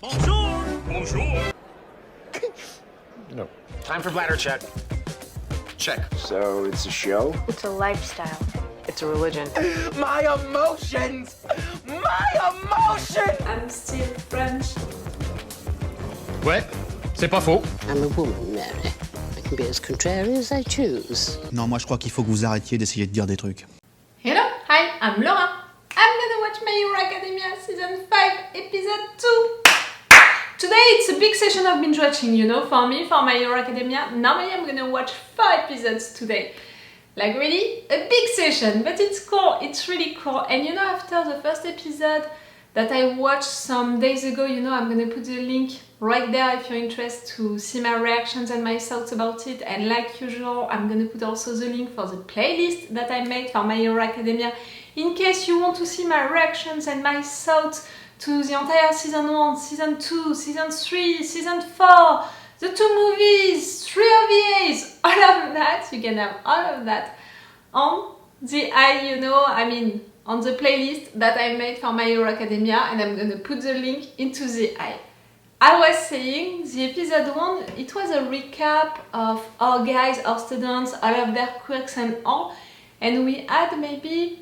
Bonjour! Bonjour! No. Time for bladder check. Check. So it's a show? It's a lifestyle. It's a religion. My emotions! My emotions! I'm still French. Ouais, c'est pas faux. I'm a woman, Mary. I can be as contrary as I choose. Non, moi je crois qu'il faut que vous arrêtiez d'essayer de dire des trucs. Hello, hi, I'm Laura. I'm gonna watch My Hero Academia Season 5, Episode 2. Today it's a big session of binge watching, you know, for me, for My Hero Academia. Normally I'm gonna watch 4 episodes today. Like really, a big session, but it's cool, it's really cool. And you know, after the first episode that I watched some days ago, you know, I'm gonna put the link right there if you're interested to see my reactions and my thoughts about it. And like usual, I'm gonna put also the link for the playlist that I made for My Hero Academia in case you want to see my reactions and my thoughts to the entire Season 1, Season 2, Season 3, Season 4, the 2 movies, 3 OVAs, all of that. You can have all of that on the on the playlist that I made for My Hero Academia, and I'm gonna put the link into the eye. I was saying, the episode 1, it was a recap of our guys, our students, all of their quirks and all, and we had maybe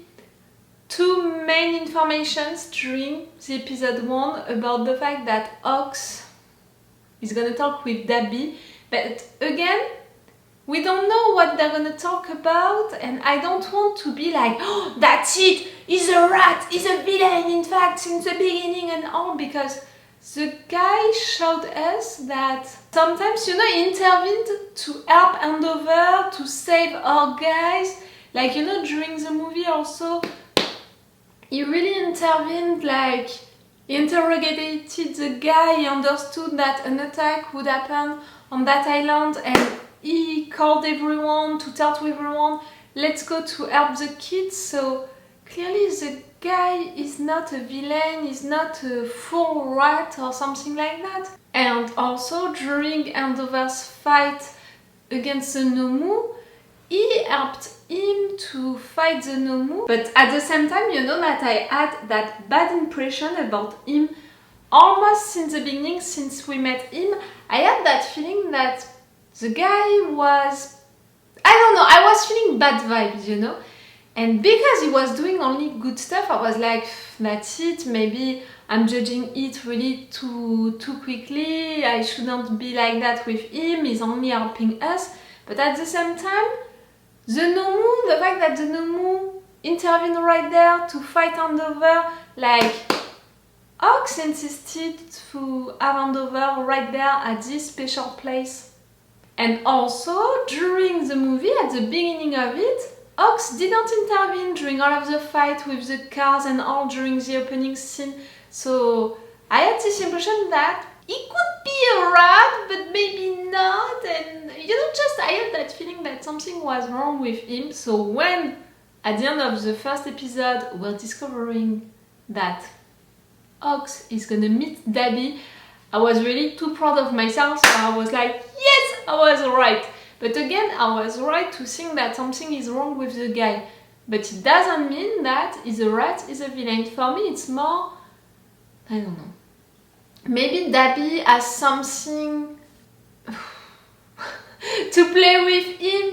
2 main informations during the episode 1 about the fact that Ox is gonna talk with Dabi, but again, we don't know what they're gonna talk about, and I don't want to be like, oh, that's it, he's a rat, he's a villain, in fact, since the beginning and all, because the guy showed us that sometimes, you know, he intervened to help Andover, to save our guys, like, you know, during the movie also, he really intervened, like, he interrogated the guy, he understood that an attack would happen on that island, and he called everyone to tell to everyone, let's go to help the kids. So clearly the guy is not a villain, he's not a full rat or something like that. And also during Andover's fight against the Nomu, he helped him to fight the Nomu, but at the same time, you know, that I had that bad impression about him almost since the beginning, since we met him. I had that feeling that the guy was, I don't know, I was feeling bad vibes, you know, and because he was doing only good stuff, I was like, that's it, maybe I'm judging it really too quickly, I shouldn't be like that with him, he's only helping us. But at the same time, the Nomu, the fact that the Nomu intervened right there to fight Andover, like, Ox insisted to have Andover right there at this special place. And also, during the movie, at the beginning of it, Ox didn't intervene during all of the fight with the cars and all during the opening scene. So I had this impression that he could be a rat, but maybe not. And you know, just I had that feeling that something was wrong with him. So when, at the end of the first episode, we're discovering that Ox is gonna meet Dabi, I was really too proud of myself, so I was like, yes, I was right. But again, I was right to think that something is wrong with the guy. But it doesn't mean that he's a rat, he's a villain. For me, it's more, I don't know. Maybe Dabi has something to play with him,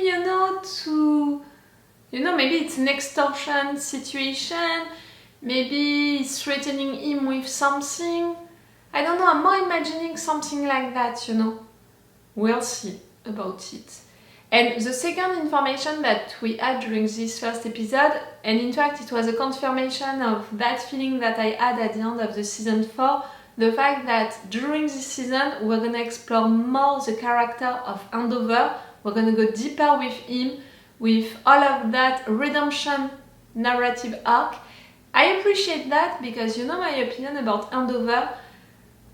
you know, maybe it's an extortion situation, maybe he's threatening him with something. I don't know, I'm more imagining something like that, you know. We'll see about it. And the second information that we had during this first episode, and in fact it was a confirmation of that feeling that I had at the end of the season 4, the fact that during this season we're gonna explore more the character of Andover, we're gonna go deeper with him, with all of that redemption narrative arc. I appreciate that because, you know, my opinion about Andover,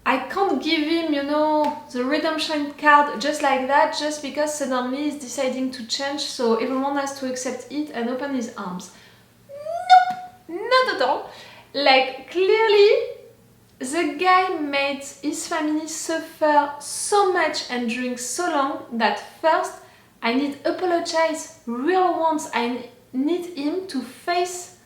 I can't give him, you know, the redemption card just like that, just because suddenly he's deciding to change, so everyone has to accept it and open his arms. Nope, not at all. Like, clearly, the guy made his family suffer so much and during so long that first, I need apologize real ones. I need him to face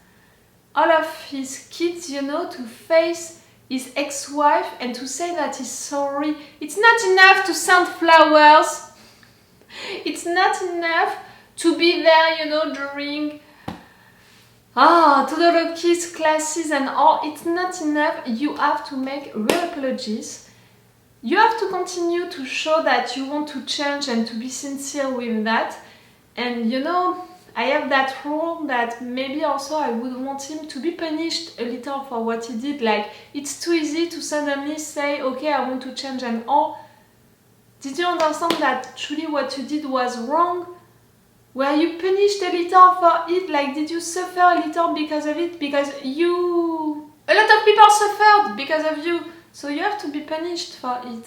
all of his kids, you know, to face his ex-wife and to say that he's sorry. It's not enough to send flowers. It's not enough to be there, you know, during todoroki's classes and all. It's not enough. You have to make real apologies. You have to continue to show that you want to change and to be sincere with that. And you know, I have that rule that maybe also I would want him to be punished a little for what he did. Like, it's too easy to suddenly say, okay, I want to change and all. Did you understand that truly what you did was wrong? Were you punished a little for it? Like, did you suffer a little because of it? Because a lot of people suffered because of you. So you have to be punished for it.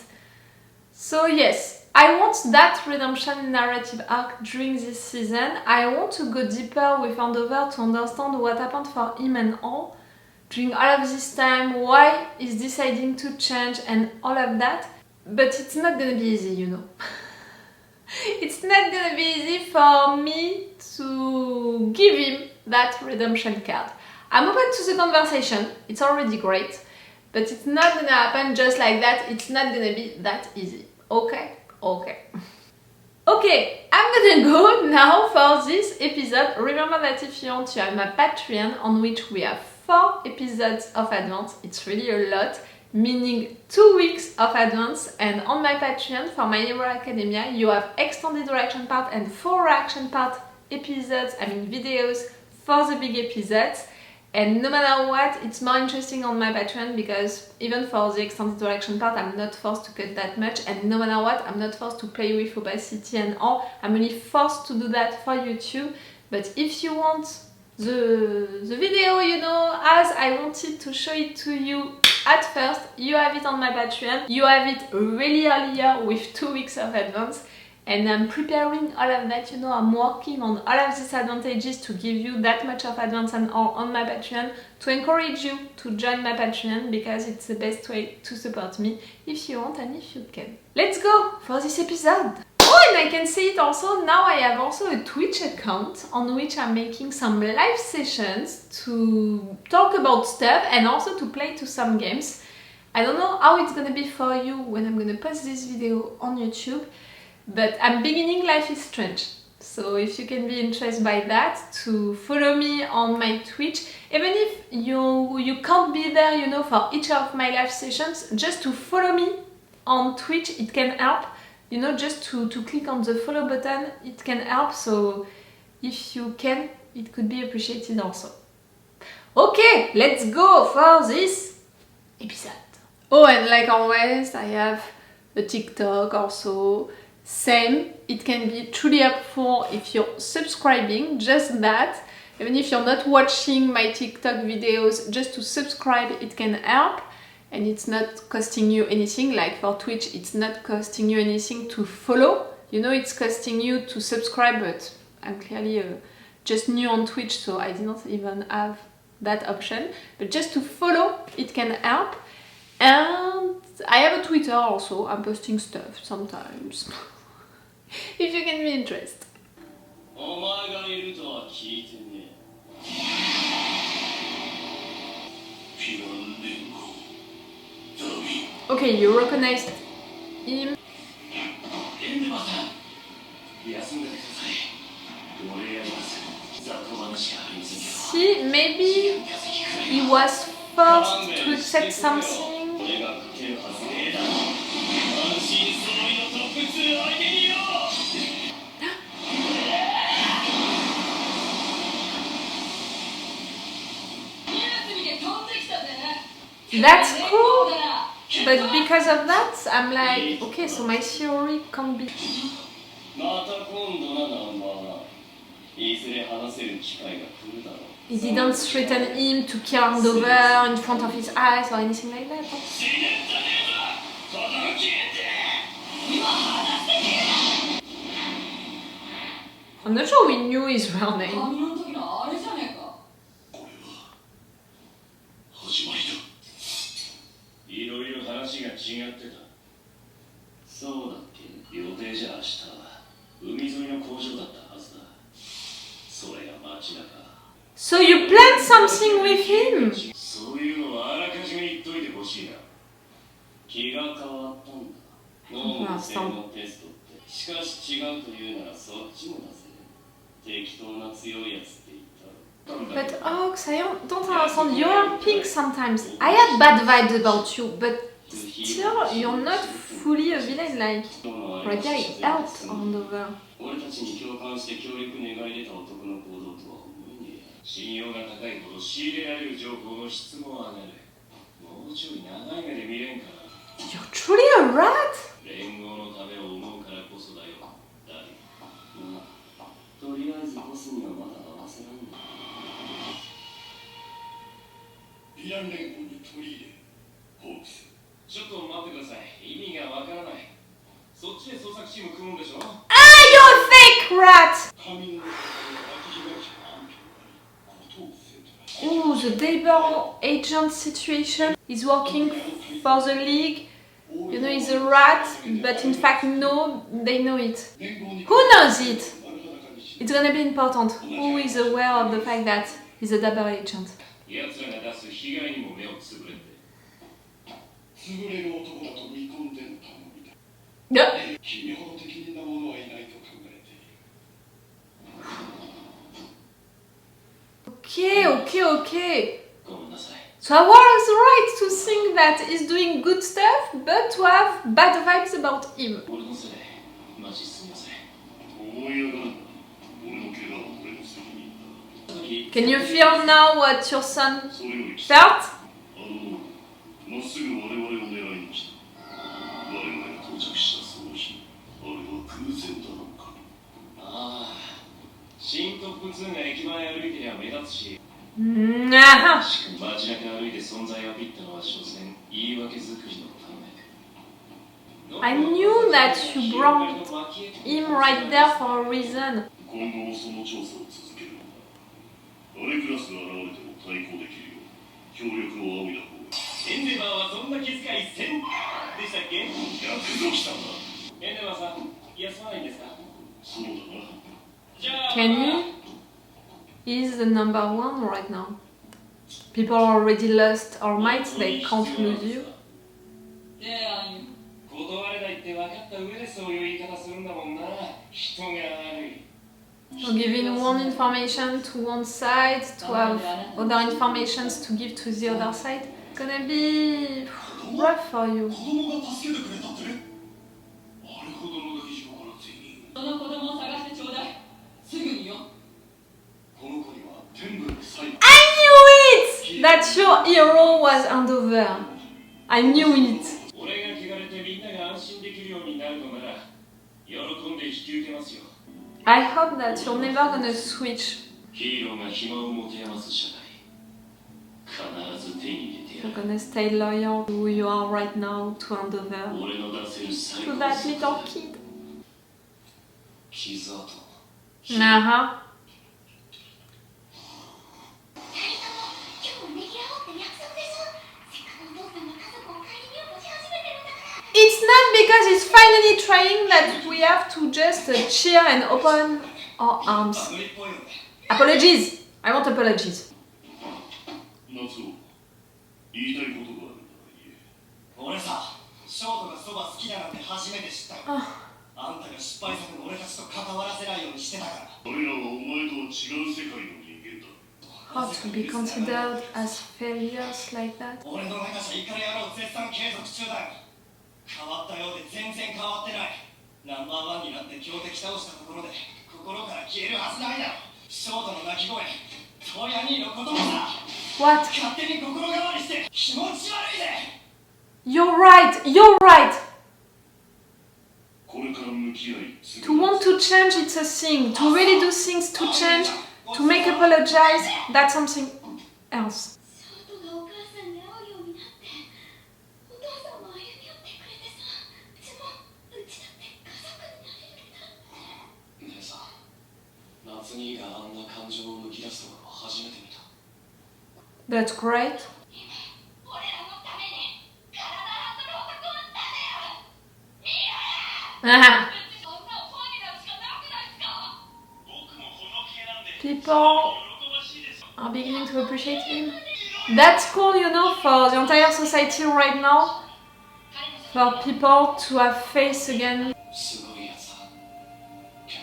So yes, I want that redemption narrative arc during this season. I want to go deeper with Andover to understand what happened for him and all. During all of this time, why he's deciding to change and all of that. But it's not gonna be easy, you know. It's not gonna be easy for me to give him that redemption card. I'm open to the conversation, it's already great, but it's not gonna happen just like that. It's not gonna be that easy. Okay? Okay. Okay, I'm gonna go now for this episode. Remember that if you want to have my Patreon, on which we have 4 episodes of advance, it's really a lot, meaning 2 weeks of advance. And on my Patreon for My Hero Academia, you have extended reaction part and 4 reaction part episodes, videos for the big episodes. And no matter what, it's more interesting on my Patreon because even for the extended direction part, I'm not forced to cut that much, and no matter what, I'm not forced to play with opacity and all. I'm only forced to do that for YouTube. But if you want the video, you know, as I wanted to show it to you at first, you have it on my Patreon. You have it really earlier with 2 weeks of advance. And I'm preparing all of that, you know, I'm working on all of these advantages to give you that much of advance and all on my Patreon, to encourage you to join my Patreon because it's the best way to support me if you want and if you can. Let's go for this episode! Oh, and I can say it also, now I have also a Twitch account on which I'm making some live sessions to talk about stuff and also to play to some games. I don't know how it's gonna be for you when I'm gonna post this video on YouTube, but I'm beginning Life is Strange, so if you can be interested by that, to follow me on my Twitch, even if you can't be there, you know, for each of my live sessions, just to follow me on Twitch, it can help, you know, just to click on the follow button, it can help, so if you can, it could be appreciated also. Okay, let's go for this episode. Oh, and like always, I have a TikTok also. Same, it can be truly helpful if you're subscribing, just that. Even if you're not watching my TikTok videos, just to subscribe, it can help. And it's not costing you anything, like for Twitch, it's not costing you anything to follow. You know, it's costing you to subscribe, but I'm clearly just new on Twitch, so I didn't even have that option. But just to follow, it can help. And I have a Twitter also, I'm posting stuff sometimes. If you can be interested. Okay, you recognized him. See, maybe he was forced to accept something. That's cool, but because of that, I'm like, okay, so my theory can't be. He didn't threaten him to kill Andover in front of his eyes or anything like that. I'm not sure we knew his real name. So you planned something with him? そういうのはあらかじめ言っといてほしいな。気が変わったんだ。脳の性のテストって。しかし違うというならそっちもだぜ。適当な強いやつって言ったら。But Ox, I don't understand. You're pink sometimes. I had bad vibes about you, but still, you're not fully a villain. Like, right there, it helped on the over. 俺たちに共感して協力願い出た男の行動とは思えねえや。信用が高いほど仕入れられる情報の質も上がる。もうちょい長い目で見れんかな。You're truly a rat? 連合のためを思うからこそだよ。ダビ。まあ、とりあえずボスにはまだ合わせらんない。ヴィラン連合に取り入れ、ホークス。ちょっと待ってください。意味がわからない。そっちで捜索チーム組むんでしょ？ Ah, you're fake rat! Oh, the Dabi agent situation. He's working for the league. You know, he's a rat, but in fact, no, they know it. Who knows it? It's gonna be important. Who is aware of the fact that he's a Dabi agent? Yeah. Okay. So I was right to think that he's doing good stuff, but to have bad vibes about him. Can you feel now what your son felt? I knew that you brought him right there for a reason. Kenny is the number one right now. People already lost our might, they can't lose you. So giving one information to one side, to have other informations to give to the other side. It's gonna be rough for you. I knew it! That your hero was Andover. I knew it. I hope that you're never gonna switch. You're gonna stay loyal to who you are right now, to Andover, to that little kid. Uh-huh. It's not because he's finally trying that we have to just cheer and open our arms. Apologies! I want apologies. How to be considered as failures like that? 変わったようで全然変わってない。ナンバーワンになって強敵倒したところで心から消えるはずないだろ。ショートの鳴き声、トヤ兄の言葉さ。What? 勝手に心変わりして気持ち悪いぜ。You're right. You're right. To want to change, it's a thing. To really do things to change, to make apologize, that's something else. That's great. People are beginning to appreciate him. That's cool, you know, for the entire society right now. For people to have faith again. すごいやつだけ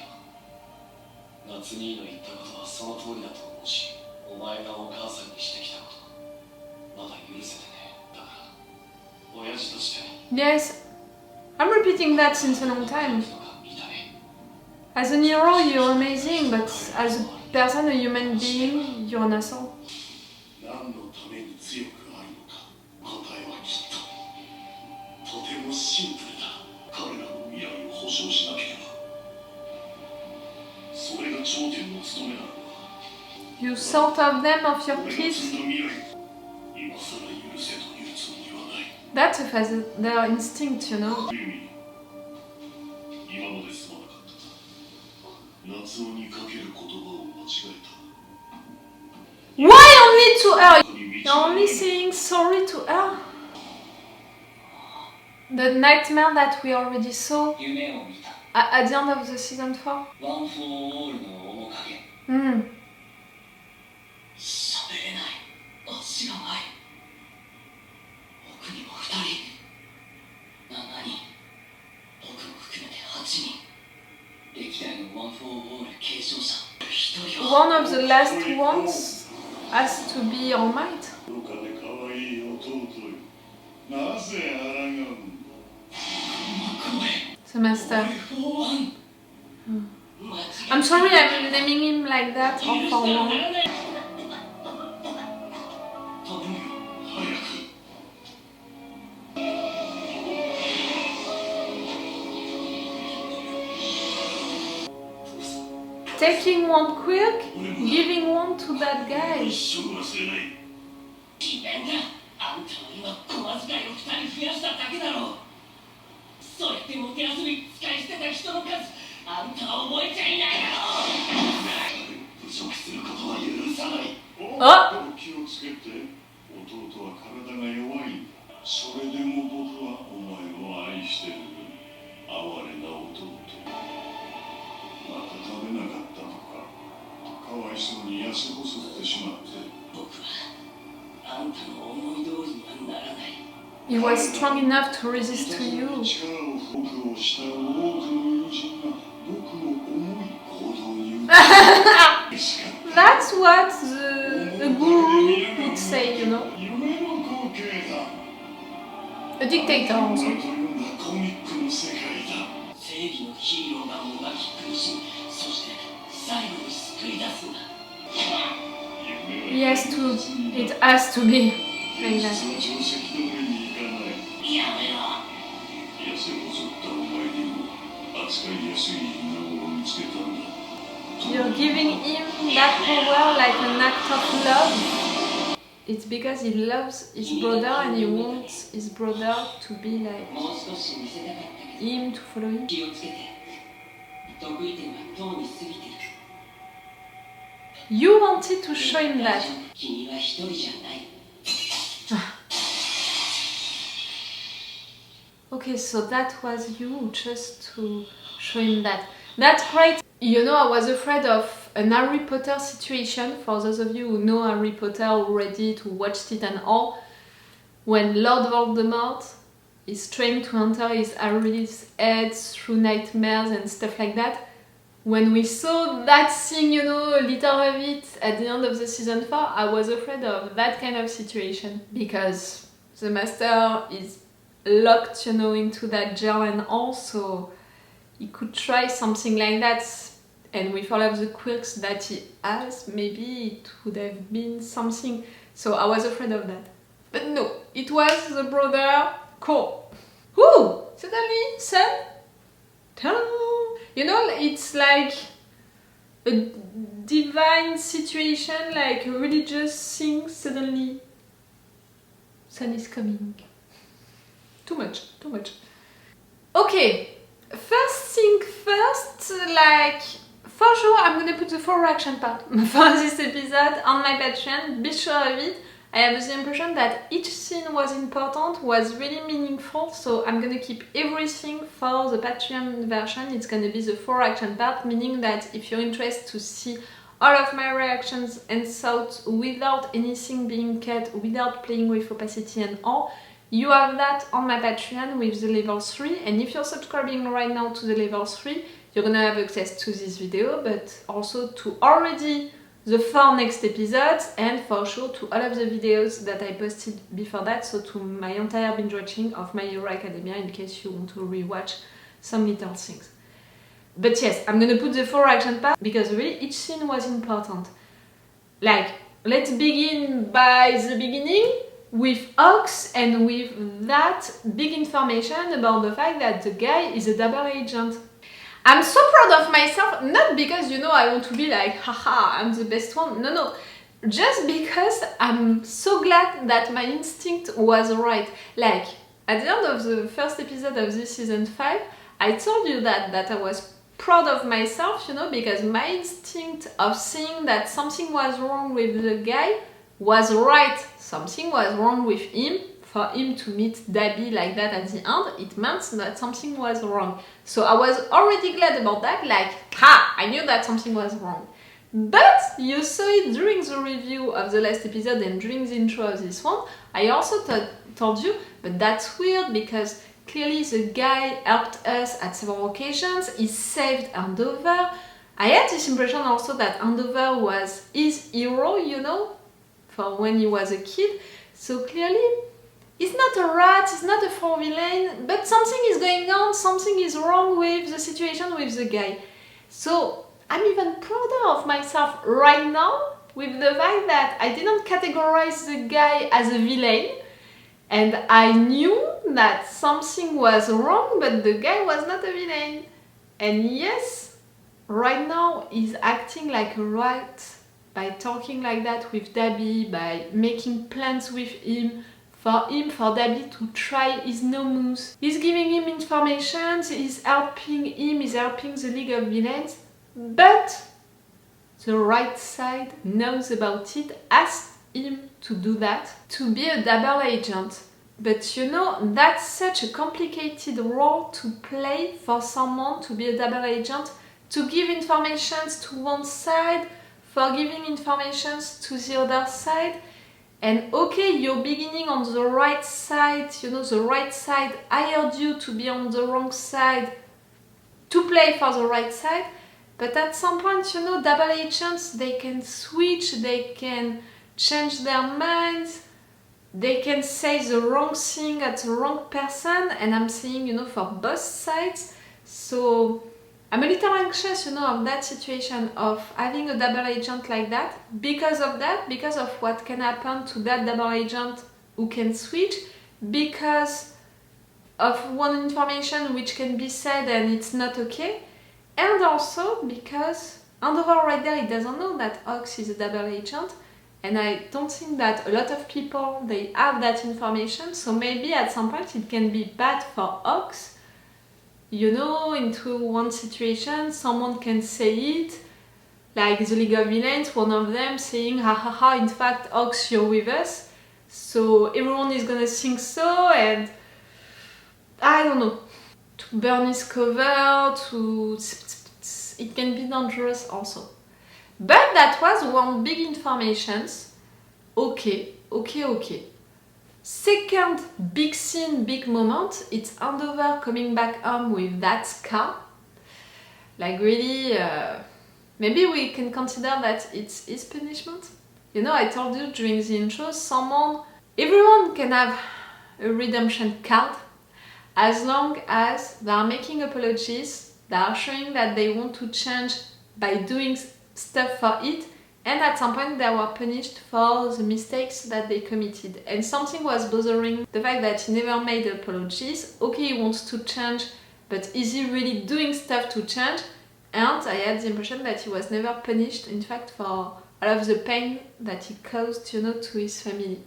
ど夏兄の言ったことはその通りだと思うし、お前がお母さんにしてきたことまだ許せてねえ。だから親父として Yes, I'm repeating that since a long time. 見たね。 As an hero, you're amazing, but as a person, a human being, you're an asshole. 何のために強くあるのか答えはきっととてもシンプルだ。彼らの未来を保証しなければそれが頂点の務めなのだ。 You thought of them, of your kids. 今さら許せというつもりはない。 That's their instinct, you know. 今まですまなかったな。夏男にかける言葉を間違えた。 Why only to her? You're only saying sorry to her? The nightmare that we already saw 夢を見た。 at the end of the season 4? ワン・フォー・オールの面影。 Hmm. 喋れない。足がない。僕にも2人。7人。僕も含めて8人。歴代のワン・フォー・オール継承者。1人は。 One of the last ones has to be All Might. どこかで可愛い弟よ。なぜ抗うんだ。 The Master. I'm sorry I'm naming him like that all for long. 頼むよ。早く。 Taking one quirk, giving one to that guy. 一生忘れない。いいんだ。あんたは今小遣いを2人増やしただけだろう。そうやってもてあそび使い捨てた人の数、あんたは覚えちゃいないだろう。侮辱することは許さない。あ気をつけて。弟は体が弱いんだ。それでも僕はお前を愛してる。哀れな弟。また食べなかったのか。かわいそうに痩せ細ってしまって。僕はあんたの思い通りにはならない。 He was strong enough to resist to you. That's what the guru would say, you know. A dictator also. It has to be like that. You're giving him that power like an act of love. It's because he loves his brother and he wants his brother to be like him, to follow him. You wanted to show him that. Okay, so that was you, just to show him that. That's great. You know, I was afraid of an Harry Potter situation, for those of you who know Harry Potter already, to watch it and all. When Lord Voldemort is trying to enter his Harry's head through nightmares and stuff like that. When we saw that scene, you know, a little of it at the end of the season 4, I was afraid of that kind of situation. Because the Master is locked, you know, into that jail and also he could try something like that, and with all of the quirks that he has, maybe it would have been something. So I was afraid of that. But no, it was the brother. Cool. Woo! Suddenly, son. Ta-da! You know, it's like a divine situation, like a religious thing. Suddenly, sun is coming. Too much. Okay. First thing first, like, for sure I'm gonna put the full reaction part for this episode on my Patreon, be sure of it. I have the impression that each scene was important, was really meaningful, so I'm gonna keep everything for the Patreon version. It's gonna be the full reaction part, meaning that if you're interested to see all of my reactions and thoughts without anything being cut, without playing with opacity and all. You have that on my Patreon with the level 3, and if you're subscribing right now to the level 3, you're gonna have access to this video, but also to already the 4 next episodes, and for sure to all of the videos that I posted before that, so to my entire binge watching of My Hero Academia in case you want to rewatch some little things. But yes, I'm gonna put the 4 action parts because really each scene was important. Like, let's begin by the beginning with Ox and with that big information about the fact that the guy is a double agent. I'm so proud of myself, not because, you know, I want to be like, haha, I'm the best one. No, just because I'm so glad that my instinct was right. Like, at the end of the first episode of this season 5, I told you that I was proud of myself, you know, because my instinct of seeing that something was wrong with the guy was right. Something was wrong with him. For him to meet Dabi like that at the end, it meant that something was wrong. So I was already glad about that, like, ha! I knew that something was wrong. But you saw it during the review of the last episode and during the intro of this one. I also told you, but that's weird because clearly the guy helped us at several occasions, he saved Andover. I had this impression also that Andover was his hero, you know, for when he was a kid. So clearly, he's not a rat, he's not a four villain, but something is going on, something is wrong with the situation with the guy. So I'm even prouder of myself right now with the fact that I didn't categorize the guy as a villain, and I knew that something was wrong, but the guy was not a villain. And yes, right now he's acting like a rat by talking like that with Dabi, by making plans with him, for Dabi to try his no moves. He's giving him information, he's helping him, he's helping the League of Villains, but the right side knows about it, asked him to do that, to be a double agent. But you know, that's such a complicated role to play for someone to be a double agent, to give informations to one side, for giving informations to the other side. And okay, you're beginning on the right side, you know, the right side hired you to be on the wrong side, to play for the right side, but at some point, you know, double agents, they can switch, they can change their minds, they can say the wrong thing at the wrong person, and I'm saying, you know, for both sides. So I'm a little anxious, you know, of that situation of having a double agent like that, because of what can happen to that double agent who can switch, because of one information which can be said and it's not okay, and also because Andover right there, he doesn't know that Ox is a double agent, and I don't think that a lot of people, they have that information, so maybe at some point it can be bad for Ox. You know, into one situation, someone can say it, like the League of Villains, one of them saying, ha ha ha, in fact, Ox, you're with us. So everyone is gonna think so, and I don't know, to burn his cover, it can be dangerous also. But that was one big information. Okay. Second big scene, big moment, it's Andover coming back home with that scar. Like really, maybe we can consider that it's his punishment. You know, I told you during the intro, everyone can have a redemption card as long as they are making apologies, they are showing that they want to change by doing stuff for it, and at some point they were punished for the mistakes that they committed. And something was bothering the fact that he never made apologies. Okay, he wants to change, but is he really doing stuff to change? And I had the impression that he was never punished, in fact, for all of the pain that he caused, you know, to his family.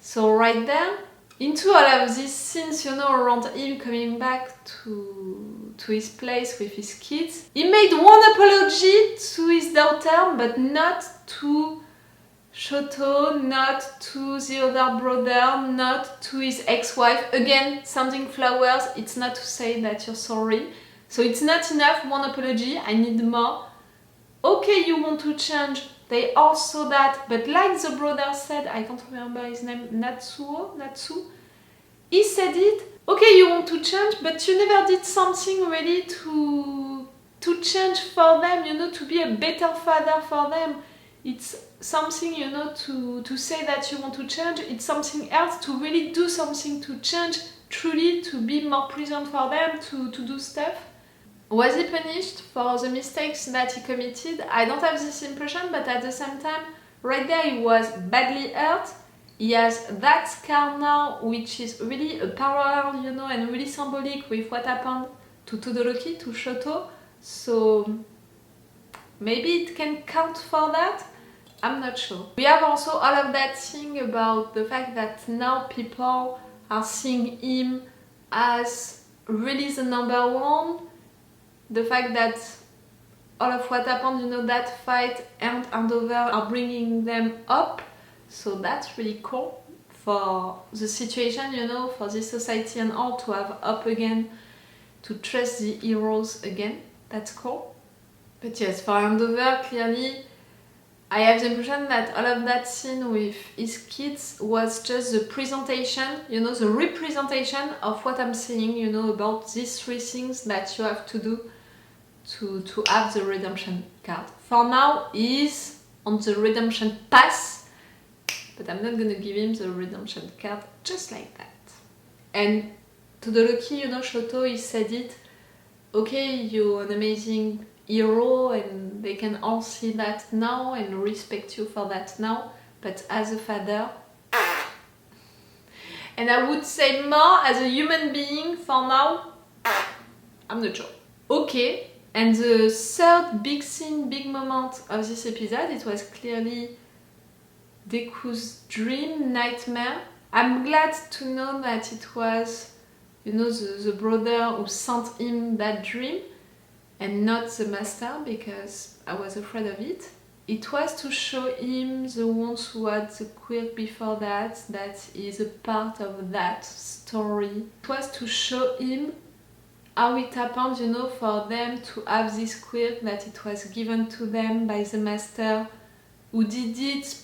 So right there, into all of these scenes, you know, around him coming back to his place with his kids, he made one apology to his daughter, but not to Shoto, not to the other brother, not to his ex-wife. Again, sending flowers, it's not to say that you're sorry. So it's not enough, one apology, I need more. okay, you want to change, they all saw that, but like the brother said, I can't remember his name, Natsu, he said it, okay, you want to change, but you never did something really to change for them, you know, to be a better father for them. It's something, you know, to say that you want to change, it's something else to really do something to change, truly to be more present for them, to do stuff. Was he punished for the mistakes that he committed? I don't have this impression, but at the same time, right there he was badly hurt. He has that scar now, which is really a parallel, you know, and really symbolic with what happened to Todoroki, to Shoto. So maybe it can count for that. I'm not sure. We have also all of that thing about the fact that now people are seeing him as really the number one. The fact that all of what happened, you know, that fight and over are bringing them up. So that's really cool for the situation, you know, for this society and all to have up again, to trust the heroes again. That's cool. But yes, for Andover, clearly, I have the impression that all of that scene with his kids was just the presentation, you know, the representation of what I'm saying, you know, about these three things that you have to do to have the redemption card. For now, he's on the redemption pass, but I'm not gonna give him the redemption card just like that. And Todoroki, you know, Shoto, he said it, okay, you're an amazing hero and they can all see that now and respect you for that now, but as a father, and I would say more as a human being for now, I'm not sure. Okay, and the third big scene, big moment of this episode, it was clearly Deku's dream, nightmare. I'm glad to know that it was, you know, the brother who sent him that dream and not the master, because I was afraid of it. It was to show him the ones who had the quirk before that is a part of that story. It was to show him how it happened, you know, for them to have this quirk, that it was given to them by the master, who did it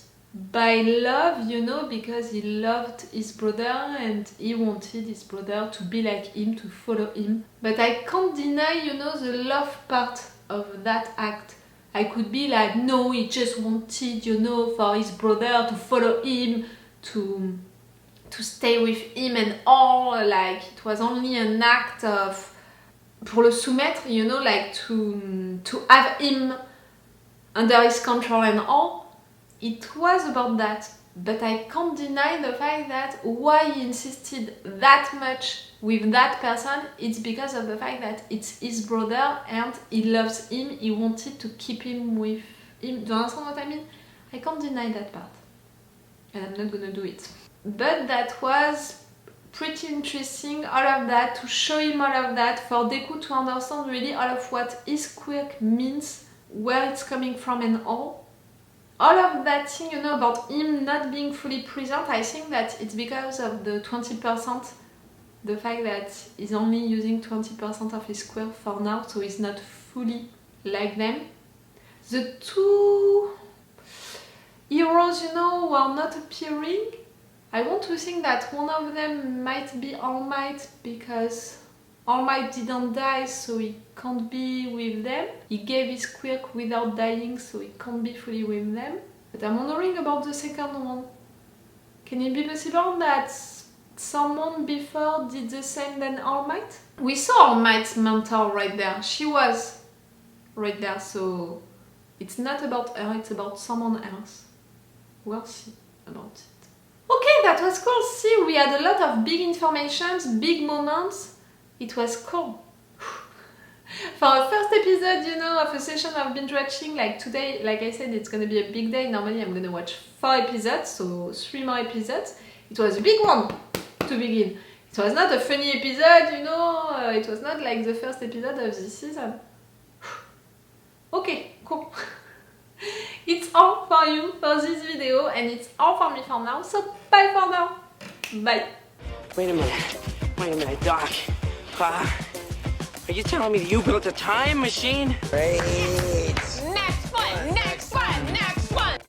by love, you know, because he loved his brother and he wanted his brother to be like him, to follow him. But I can't deny, you know, the love part of that act. I could be like, no, he just wanted, you know, for his brother to follow him, to stay with him and all, like it was only an act of pour le soumettre, you know, like to have him under his control and all. It was about that, but I can't deny the fact that why he insisted that much with that person, it's because of the fact that it's his brother and he loves him, he wanted to keep him with him. Do you understand what I mean? I can't deny that part, and I'm not gonna do it. But that was pretty interesting, all of that, to show him all of that, for Deku to understand really all of what his quirk means, where it's coming from and all. All of that thing, you know, about him not being fully present, I think that it's because of the 20%, the fact that he's only using 20% of his quirk for now, so he's not fully like them. The two heroes, you know, who are not appearing, I want to think that one of them might be All Might, because All Might didn't die, so he can't be with them. He gave his quirk without dying, so he can't be fully with them. But I'm wondering about the second one. Can it be possible that someone before did the same than All Might? We saw All Might's mentor right there. She was right there, so it's not about her, it's about someone else. We'll see about it. Okay, that was cool. See, we had a lot of big informations, big moments. It was cool. For a first episode, you know, of a session of binge watching, like today, like I said, it's gonna be a big day. Normally I'm gonna watch 4 episodes, so 3 more episodes. It was a big one to begin. It was not a funny episode, you know, it was not like the first episode of this season. Okay, cool. It's all for you for this video, and it's all for me for now, so bye for now. Bye. Wait a minute, Doc. Are you telling me that you built a time machine? Hey.